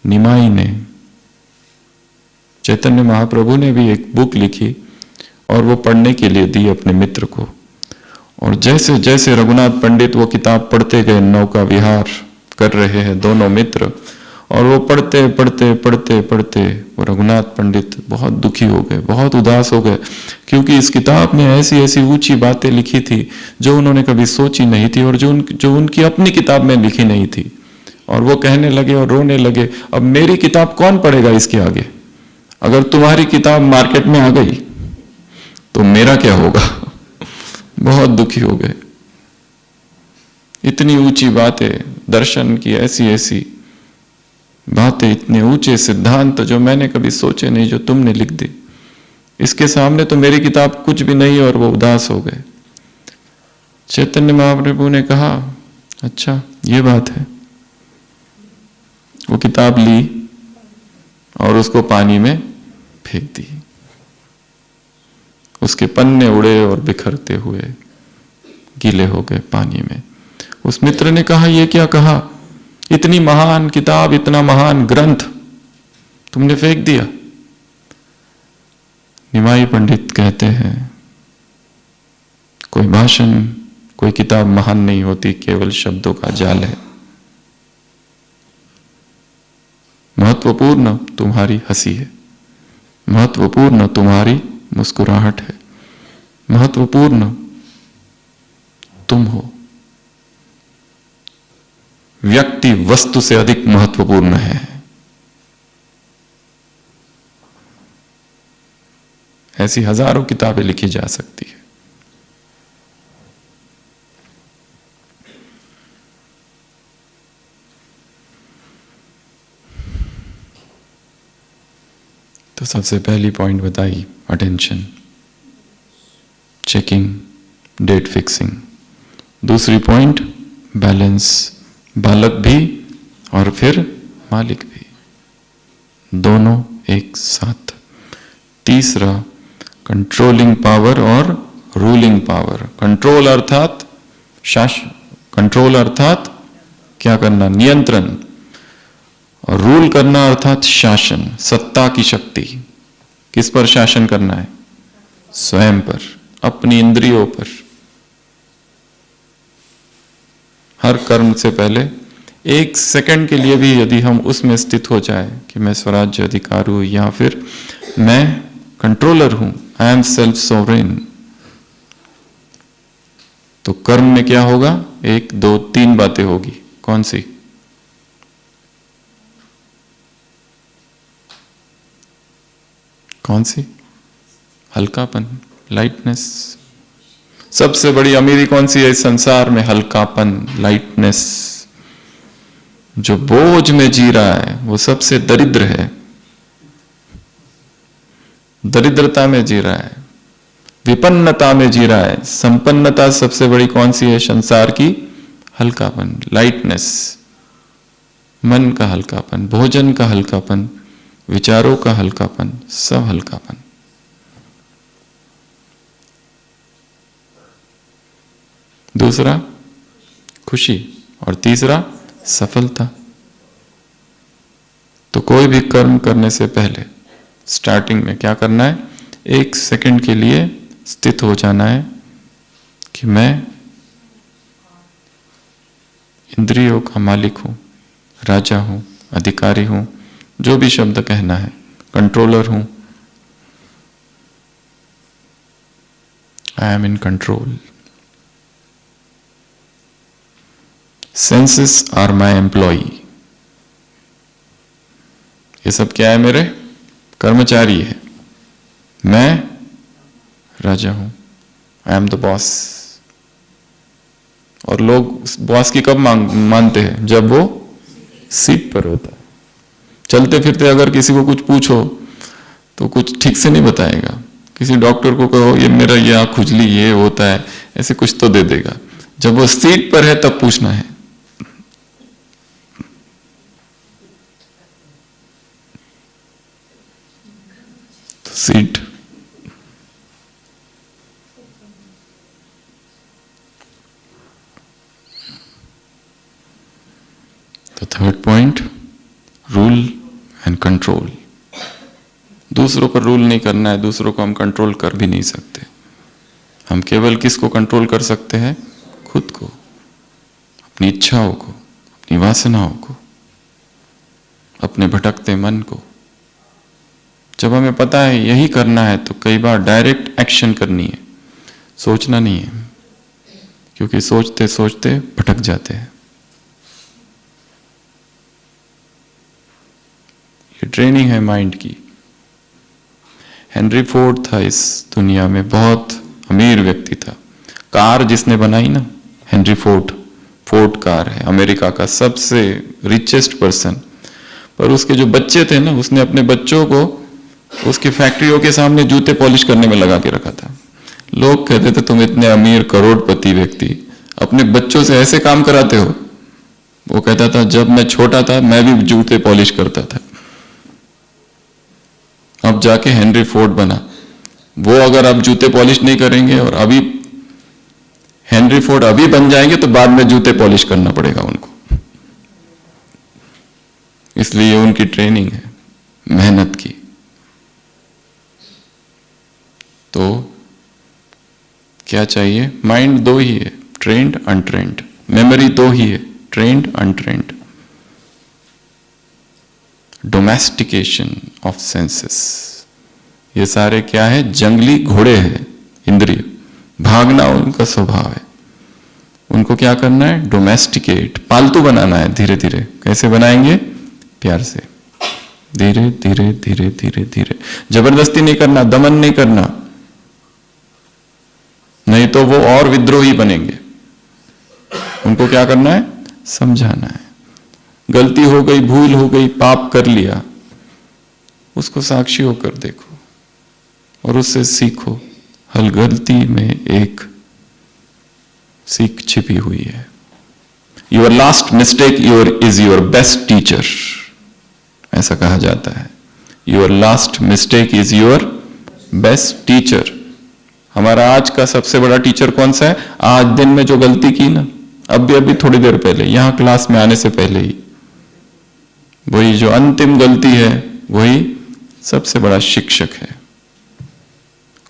Speaker 1: निमाई ने, चैतन्य महाप्रभु ने भी एक बुक लिखी और वो पढ़ने के लिए दी अपने मित्र को। और जैसे जैसे रघुनाथ पंडित वो किताब पढ़ते गए, नौका विहार कर रहे हैं दोनों मित्र, और वो पढ़ते पढ़ते पढ़ते पढ़ते वो रघुनाथ पंडित बहुत दुखी हो गए, बहुत उदास हो गए, क्योंकि इस किताब में ऐसी ऐसी ऊंची बातें लिखी थी जो उन्होंने कभी सोची नहीं थी और जो उनकी अपनी किताब में लिखी नहीं थी। और वो कहने लगे और रोने लगे, अब मेरी किताब कौन पढ़ेगा इसके आगे? अगर तुम्हारी किताब मार्केट में आ गई तो मेरा क्या होगा? बहुत दुखी हो गए। इतनी ऊंची बातें, दर्शन की ऐसी ऐसी बातें, इतने ऊंचे सिद्धांत जो मैंने कभी सोचे नहीं, जो तुमने लिख दी, इसके सामने तो मेरी किताब कुछ भी नहीं। और वो उदास हो गए। चैतन्य महाप्रभु ने कहा, अच्छा ये बात है। वो किताब ली और उसको पानी में फेंक दी। उसके पन्ने उड़े और बिखरते हुए गीले हो गए पानी में। उस मित्र ने कहा, ये क्या कहा? इतनी महान किताब, इतना महान ग्रंथ तुमने फेंक दिया। निमाई पंडित कहते हैं, कोई भाषण, कोई किताब महान नहीं होती, केवल शब्दों का जाल है। महत्वपूर्ण तुम्हारी हंसी है, महत्वपूर्ण तुम्हारी मुस्कुराहट है, महत्वपूर्ण तुम हो। व्यक्ति वस्तु से अधिक महत्वपूर्ण है। ऐसी हजारों किताबें लिखी जा सकती है। तो सबसे पहली पॉइंट बताई, अटेंशन, चेकिंग, डेट फिक्सिंग। दूसरी पॉइंट, बैलेंस, बालक भी और फिर मालिक भी, दोनों एक साथ। तीसरा, कंट्रोलिंग पावर और रूलिंग पावर। कंट्रोल अर्थात शासन, कंट्रोल अर्थात क्या करना? नियंत्रण। और रूल करना अर्थात शासन, सत्ता की शक्ति। किस पर शासन करना है? स्वयं पर, अपनी इंद्रियों पर। हर कर्म से पहले एक सेकंड के लिए भी यदि हम उसमें स्थित हो जाए कि मैं स्वराज्य अधिकारी हूं या फिर मैं कंट्रोलर हूं, आई एम सेल्फ सोवरेन, तो कर्म में क्या होगा? एक, दो, तीन बातें होगी। कौन सी? कौन सी? हल्कापन, लाइटनेस। सबसे बड़ी अमीरी कौन सी है इस संसार में? हल्कापन, लाइटनेस। जो बोझ में जी रहा है वो सबसे दरिद्र है, दरिद्रता में जी रहा है, विपन्नता में जी रहा है। संपन्नता सबसे बड़ी कौन सी है संसार की? हल्कापन, लाइटनेस, मन का हल्कापन, भोजन का हल्कापन, विचारों का हल्कापन, सब हल्कापन। दूसरा खुशी, और तीसरा सफलता। तो कोई भी कर्म करने से पहले स्टार्टिंग में क्या करना है? एक सेकंड के लिए स्थित हो जाना है कि मैं इंद्रियों का मालिक हूं, राजा हूं, अधिकारी हूं, जो भी शब्द कहना है, कंट्रोलर हूं। I am in control. Senses are my employee. ये सब क्या है? मेरे कर्मचारी है। मैं राजा हूं, आई एम द बॉस। और लोग बॉस की कब मानते हैं? जब वो सीट पर होता है। चलते फिरते अगर किसी को कुछ पूछो तो कुछ ठीक से नहीं बताएगा। किसी डॉक्टर को कहो ये मेरा ये आँख खुजली ये होता है, ऐसे कुछ तो दे देगा। जब वो सीट पर है तब पूछना है। सीट। तो third point, rule and control. दूसरों पर रूल नहीं करना है, दूसरों को हम कंट्रोल कर भी नहीं सकते। हम केवल किसको कंट्रोल कर सकते हैं? खुद को, अपनी इच्छाओं को, अपनी वासनाओं को, अपने भटकते मन को। जब हमें पता है यही करना है तो कई बार डायरेक्ट एक्शन करनी है, सोचना नहीं है, क्योंकि सोचते सोचते भटक जाते हैं। ये ट्रेनिंग है माइंड की। हेनरी फोर्ड था इस दुनिया में, बहुत अमीर व्यक्ति था। कार जिसने बनाई ना, हेनरी फोर्ड, फोर्ड कार है, अमेरिका का सबसे रिचेस्ट पर्सन। पर उसके जो बच्चे थे ना, उसने अपने बच्चों को उसकी फैक्ट्रियों के सामने जूते पॉलिश करने में लगा के रखा था। लोग कहते थे तुम इतने अमीर करोड़पति व्यक्ति अपने बच्चों से ऐसे काम कराते हो। वो कहता था जब मैं छोटा था मैं भी जूते पॉलिश करता था। अब जाके हेनरी फोर्ड बना। वो अगर अब जूते पॉलिश नहीं करेंगे और अभी हेनरी फोर्ड अभी बन जाएंगे तो बाद में जूते पॉलिश करना पड़ेगा उनको। इसलिए उनकी ट्रेनिंग है मेहनत की। तो क्या चाहिए? माइंड दो ही है, ट्रेंड अनट्रेंड। मेमोरी दो ही है, trend untrained. Domestication of senses, ये सारे क्या है? जंगली घोड़े हैं, इंद्रिय। भागना उनका स्वभाव है। उनको क्या करना है? डोमेस्टिकेट, पालतू बनाना है धीरे धीरे। कैसे बनाएंगे? प्यार से, धीरे धीरे धीरे धीरे धीरे। जबरदस्ती नहीं करना, दमन नहीं करना, नहीं तो वो और विद्रोही बनेंगे। उनको क्या करना है? समझाना है। गलती हो गई, भूल हो गई, पाप कर लिया, उसको साक्षी होकर देखो और उससे सीखो। हर गलती में एक सीख छिपी हुई है। Your last mistake is your best teacher, ऐसा कहा जाता है। Your last mistake is your best teacher. हमारा आज का सबसे बड़ा टीचर कौन सा है? आज दिन में जो गलती की ना, अभी थोड़ी देर पहले, यहां क्लास में आने से पहले ही, वही जो अंतिम गलती है, वही सबसे बड़ा शिक्षक है।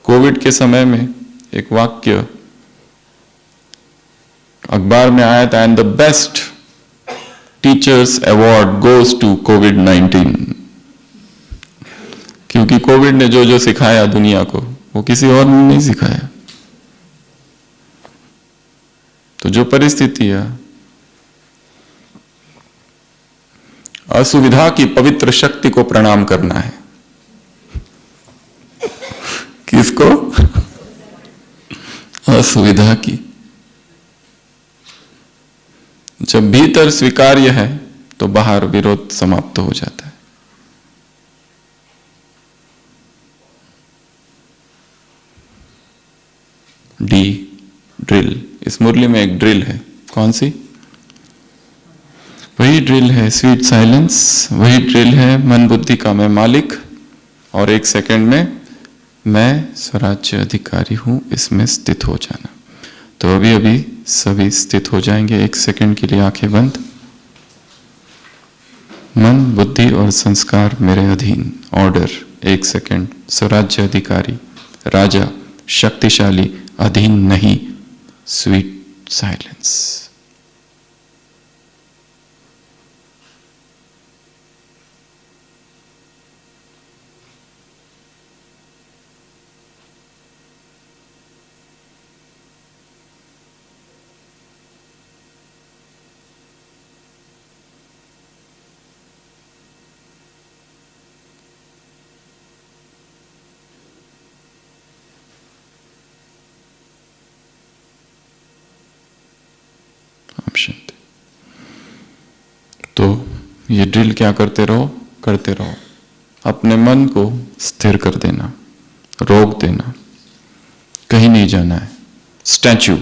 Speaker 1: कोविड के समय में एक वाक्य अखबार में आया था, and the best teachers award goes to कोविड-19। क्योंकि कोविड ने जो जो सिखाया दुनिया को, वो किसी और ने नहीं सिखाया। तो जो परिस्थितियां असुविधा की पवित्र शक्ति को प्रणाम करना है। किसको? असुविधा की। जब भीतर स्वीकार्य है तो बाहर विरोध समाप्त हो जाता है। D, drill. इस मुरली में एक ड्रिल है। कौन सी? वही ड्रिल है स्वीट साइलेंस, वही ड्रिल है मन बुद्धि का मैं मालिक, और एक सेकंड में मैं स्वराज्य अधिकारी हूं, इसमें स्थित हो जाना। तो अभी अभी सभी स्थित हो जाएंगे। एक सेकंड के लिए आंखें बंद। मन, बुद्धि और संस्कार मेरे अधीन। ऑर्डर, एक सेकंड। स्वराज्य अधिकारी, राजा, शक्तिशाली, अधीन नहीं। Sweet silence. शांति। तो ये ड्रिल क्या करते रहो? करते रहो। अपने मन को स्थिर कर देना, रोक देना, कहीं नहीं जाना है। स्टैच्यू।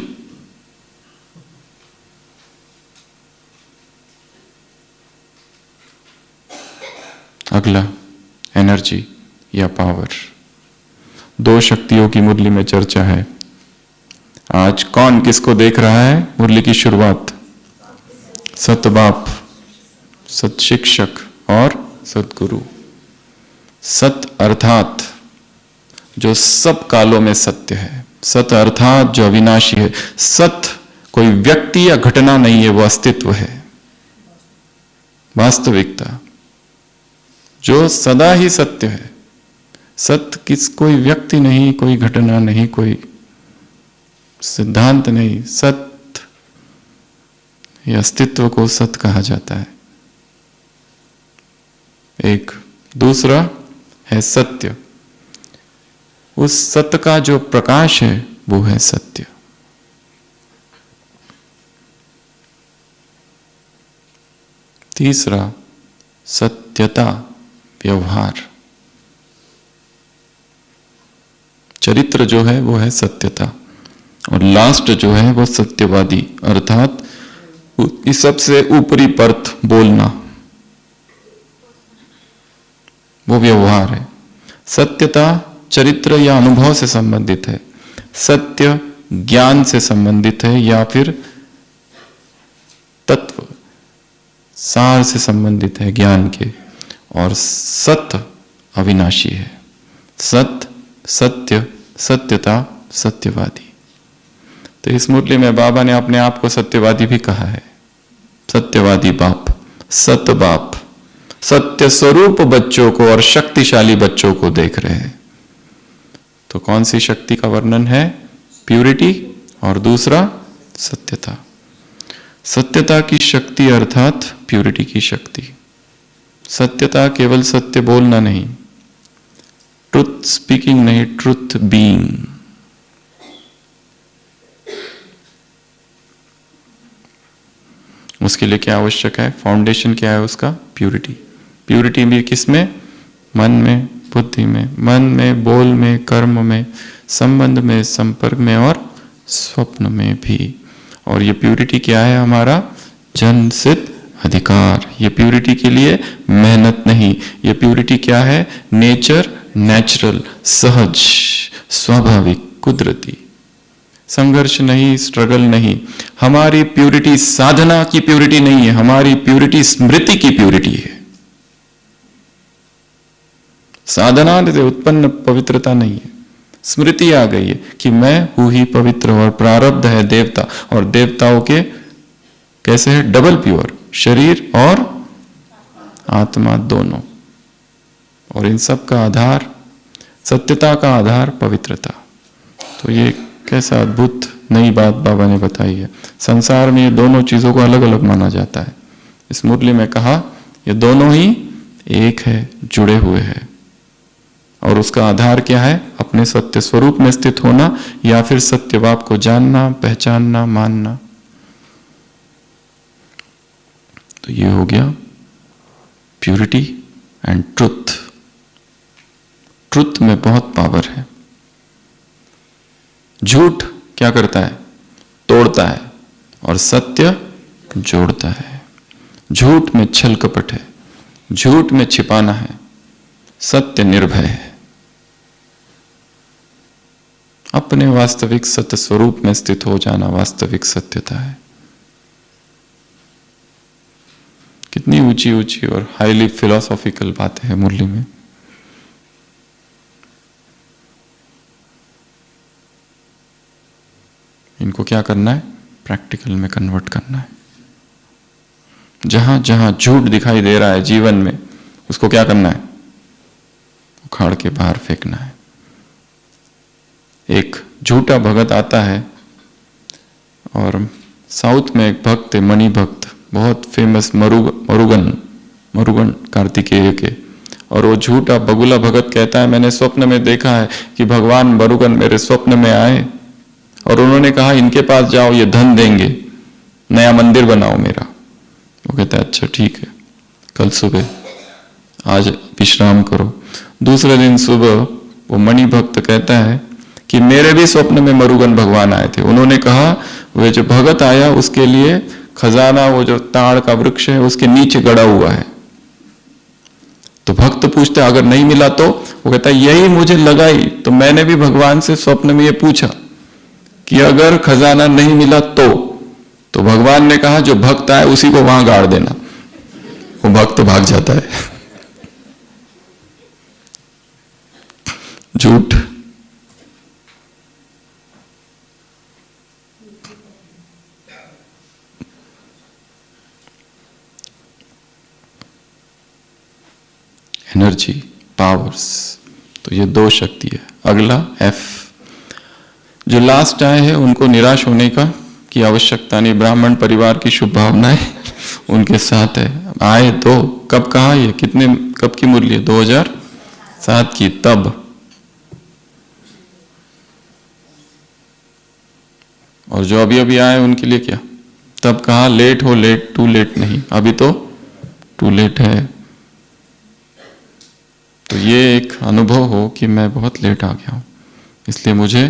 Speaker 1: अगला, एनर्जी या पावर। दो शक्तियों की मुरली में चर्चा है। आज कौन किसको देख रहा है? मुरली की शुरुआत सत बाप, सत शिक्षक और सतगुरु। सत अर्थात जो सब कालों में सत्य है, सत अर्थात जो अविनाशी है। सत कोई व्यक्ति या घटना नहीं है, वो अस्तित्व है, वास्तविकता जो सदा ही सत्य है। सत्य कोई व्यक्ति नहीं, कोई घटना नहीं, कोई सिद्धांत नहीं। सत्य, ये अस्तित्व को सत्य कहा जाता है। एक दूसरा है सत्य, उस सत्य का जो प्रकाश है वो है सत्य। तीसरा सत्यता, व्यवहार। चरित्र जो है वो है सत्यता, और लास्ट जो है वो सत्यवादी, अर्थात इस सबसे ऊपरी परत बोलना, वो व्यवहार है। सत्यता चरित्र या अनुभव से संबंधित है, सत्य ज्ञान से संबंधित है या फिर तत्व सार से संबंधित है ज्ञान के, और सत्य अविनाशी है। सत्य, सत्य, सत्यता, सत्यवादी। तो इस मुरली में बाबा ने अपने आप को सत्यवादी भी कहा है। सत्यवादी बाप, सत बाप, सत्य स्वरूप बच्चों को और शक्तिशाली बच्चों को देख रहे हैं। तो कौन सी शक्ति का वर्णन है? प्यूरिटी, और दूसरा सत्यता। सत्यता की शक्ति अर्थात प्यूरिटी की शक्ति। सत्यता केवल सत्य बोलना नहीं, ट्रुथ स्पीकिंग नहीं, ट्रुथ बीइंग। उसके लिए क्या आवश्यक है? फाउंडेशन क्या है उसका? प्यूरिटी। प्यूरिटी भी किसमें? मन में, बुद्धि में, मन में, बोल में, कर्म में, संबंध में, संपर्क में और स्वप्न में भी। और ये प्यूरिटी क्या है? हमारा जन्म सिद्ध अधिकार। ये प्यूरिटी के लिए मेहनत नहीं, ये प्यूरिटी क्या है? नेचर, नेचुरल, सहज, स्वाभाविक, कुदरती। संघर्ष नहीं, स्ट्रगल नहीं। हमारी प्यूरिटी साधना की प्यूरिटी नहीं है, हमारी प्यूरिटी स्मृति की प्यूरिटी है। साधना से उत्पन्न पवित्रता नहीं है, स्मृति आ गई है कि मैं हूं ही पवित्र, और प्रारब्ध है देवता, और देवताओं के कैसे है? डबल प्योर, शरीर और आत्मा दोनों। और इन सब का आधार, सत्यता का आधार पवित्रता। तो ये कैसा अद्भुत नई बात बाबा ने बताई है। संसार में ये दोनों चीजों को अलग अलग माना जाता है। इस मुरली में कहा ये दोनों ही एक है, जुड़े हुए हैं। और उसका आधार क्या है? अपने सत्य स्वरूप में स्थित होना, या फिर सत्य बाप को जानना, पहचानना, मानना। तो ये हो गया प्यूरिटी एंड ट्रुथ। ट्रुथ में बहुत पावर है। झूठ क्या करता है? तोड़ता है, और सत्य जोड़ता है। झूठ में छल कपट है, झूठ में छिपाना है, सत्य निर्भय है। अपने वास्तविक सत्य स्वरूप में स्थित हो जाना वास्तविक सत्यता है। कितनी ऊंची ऊंची और हाईली फिलोसॉफिकल बातें हैं मुरली में। इनको क्या करना है? प्रैक्टिकल में कन्वर्ट करना है। जहां जहां झूठ दिखाई दे रहा है जीवन में, उसको क्या करना है? उखाड़ के बाहर फेंकना है। एक झूठा भगत आता है, और साउथ में एक भक्त है, मणि भक्त, बहुत फेमस, मरुगन कार्तिकेय के। और वो झूठा बगुला भगत कहता है मैंने स्वप्न में देखा है कि भगवान मरुगन मेरे स्वप्न में आए, और उन्होंने कहा इनके पास जाओ, ये धन देंगे, नया मंदिर बनाओ मेरा। वो कहता है अच्छा ठीक है, कल सुबह, आज विश्राम करो। दूसरे दिन सुबह वो मणि भक्त कहता है कि मेरे भी स्वप्न में मरुगन भगवान आए थे। उन्होंने कहा वे जो भगत आया उसके लिए खजाना, वो जो ताड़ का वृक्ष है उसके नीचे गड़ा हुआ है, तो भक्त पूछते अगर नहीं मिला तो, वो कहता है यही मुझे लगा ही, तो मैंने भी भगवान से स्वप्न में ये पूछा कि अगर खजाना नहीं मिला तो भगवान ने कहा जो भक्त आए उसी को वहां गाड़ देना, वो भक्त भाग जाता है। झूठ। एनर्जी, पावर्स, तो ये दो शक्ति है। अगला एफ, जो लास्ट आए हैं उनको निराश होने की आवश्यकता नहीं, ब्राह्मण परिवार की शुभ भावनाएं उनके साथ है। आए तो कब कहा, ये कितने कब की मुरली है, 2007 की, तब। और जो अभी अभी आए उनके लिए क्या, तब कहा लेट हो लेट, टू लेट नहीं, अभी तो टू लेट है। तो ये एक अनुभव हो कि मैं बहुत लेट आ गया हूं, इसलिए मुझे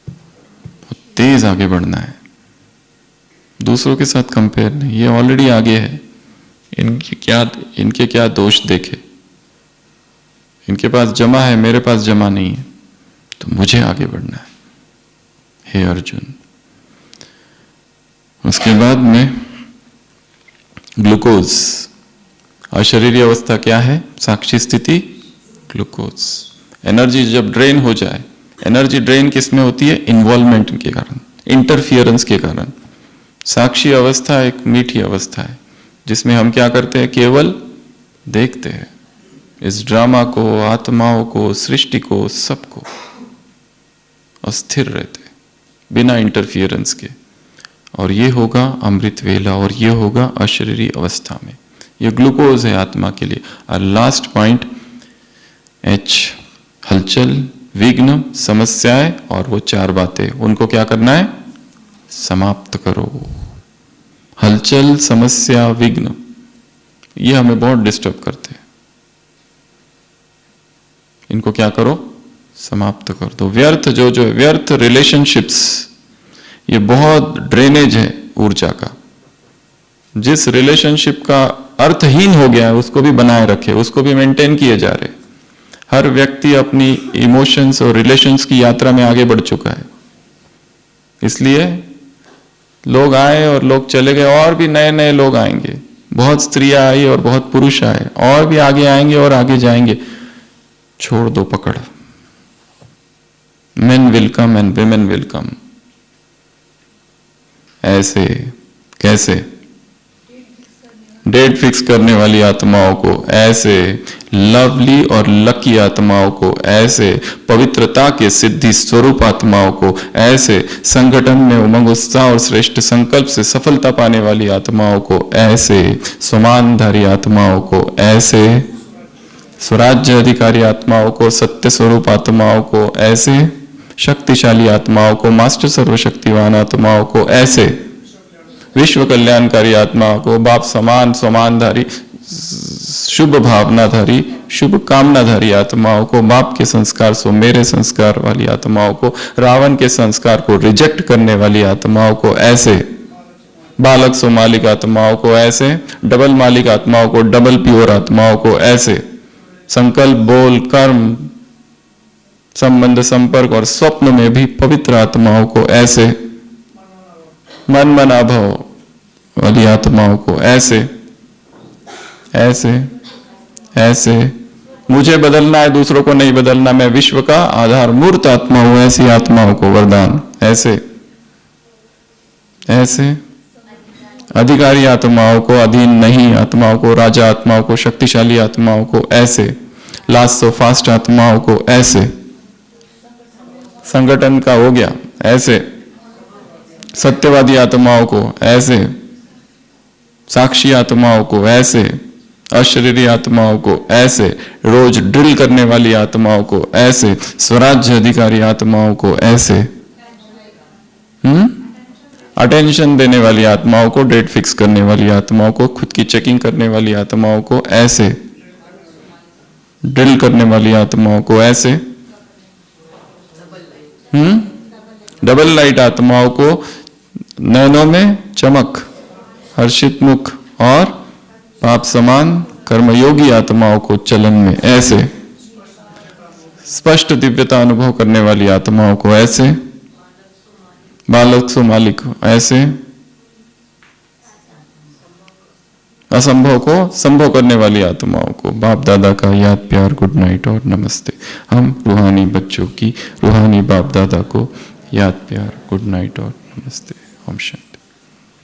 Speaker 1: बहुत तेज आगे बढ़ना है, दूसरों के साथ कंपेयर नहीं, ये ऑलरेडी आगे है, इनके क्या दोष देखे, इनके पास जमा है, मेरे पास जमा नहीं है, तो मुझे आगे बढ़ना है, हे अर्जुन। उसके बाद में ग्लूकोज, अशरीरी अवस्था क्या है, साक्षी स्थिति, ग्लूकोज। एनर्जी जब ड्रेन हो जाए, एनर्जी ड्रेन किस में होती है, इन्वॉल्वमेंट के कारण, इंटरफियरेंस के कारण। साक्षी अवस्था एक मीठी अवस्था है जिसमें हम क्या करते हैं, केवल देखते हैं इस ड्रामा को, आत्माओं को, सृष्टि को, सबको, अस्थिर रहते बिना इंटरफियरेंस के। और ये होगा अमृत वेला, और ये होगा अशरीरी अवस्था में। ये ग्लूकोज है आत्मा के लिए। और लास्ट पॉइंट एच, हलचल, विघ्न, समस्याएं, और वो चार बातें, उनको क्या करना है, समाप्त करो। हलचल, समस्या, विघ्न, ये हमें बहुत डिस्टर्ब करते हैं, इनको क्या करो, समाप्त कर दो। व्यर्थ जो व्यर्थ रिलेशनशिप्स, ये बहुत ड्रेनेज है ऊर्जा का। जिस रिलेशनशिप का अर्थहीन हो गया है उसको भी बनाए रखे, उसको भी मेंटेन किए जा रहे। हर व्यक्ति अपनी इमोशंस और रिलेशंस की यात्रा में आगे बढ़ चुका है, इसलिए लोग आए और लोग चले गए, और भी नए नए लोग आएंगे। बहुत स्त्रियां आई और बहुत पुरुष आए, और भी आगे आएंगे और आगे जाएंगे। छोड़ दो पकड़, men will come and women will come। ऐसे कैसे, डेट फिक्स करने वाली आत्माओं को ऐसे, लवली और लकी आत्माओं को ऐसे, पवित्रता के सिद्धि स्वरूप आत्माओं को ऐसे, संगठन में उमंग उत्साह और श्रेष्ठ संकल्प से सफलता पाने वाली आत्माओं को ऐसे, समानधारी आत्माओं को ऐसे, स्वराज्य अधिकारी आत्माओं को, सत्य स्वरूप आत्माओं को ऐसे, शक्तिशाली आत्माओं को, मास्टर सर्वशक्तिवान आत्माओं को ऐसे, विश्व कल्याणकारी आत्माओं को, बाप समान समानधारी, शुभ भावनाधारी, शुभ कामनाधारी आत्माओं को, बाप के संस्कार सो मेरे संस्कार वाली आत्माओं को, रावण के संस्कार को रिजेक्ट करने वाली आत्माओं को ऐसे, बालक सो मालिक आत्माओं को ऐसे, डबल मालिक आत्माओं को, डबल प्योर आत्माओं को ऐसे, संकल्प, बोल, कर्म, संबंध, संपर्क और स्वप्न में भी पवित्र आत्माओं को ऐसे, मन मना भाव वाली आत्माओं को ऐसे ऐसे ऐसे। मुझे बदलना है, दूसरों को नहीं बदलना, मैं विश्व का आधार मूर्त आत्मा हूं, ऐसी आत्माओं को वरदान ऐसे ऐसे। अधिकारी आत्माओं को, अधीन नहीं आत्माओं को, राजा आत्माओं को, शक्तिशाली आत्माओं को ऐसे, लास्ट सो फास्ट आत्माओं को ऐसे, संगठन का हो गया ऐसे, सत्यवादी आत्माओं को ऐसे, साक्षी आत्माओं को ऐसे, अशरीरी आत्माओं को ऐसे, रोज ड्रिल करने वाली आत्माओं को ऐसे, स्वराज्य अधिकारी आत्माओं को ऐसे, अटेंशन देने वाली आत्माओं को, डेट फिक्स करने वाली आत्माओं को, खुद की चेकिंग करने वाली आत्माओं को ऐसे, ड्रिल करने वाली आत्माओं को ऐसे, डबल लाइट आत्माओं को, नैनों में चमक, हर्षित मुख और पाप समान कर्मयोगी आत्माओं को चलन में ऐसे, स्पष्ट दिव्यता अनुभव करने वाली आत्माओं को ऐसे, बालक सो मालिक ऐसे, असंभव को संभव करने वाली आत्माओं को बाप दादा का याद प्यार गुड नाइट और नमस्ते। हम रूहानी बच्चों की रूहानी बाप दादा को याद प्यार गुड नाइट और नमस्ते। ओम शांति।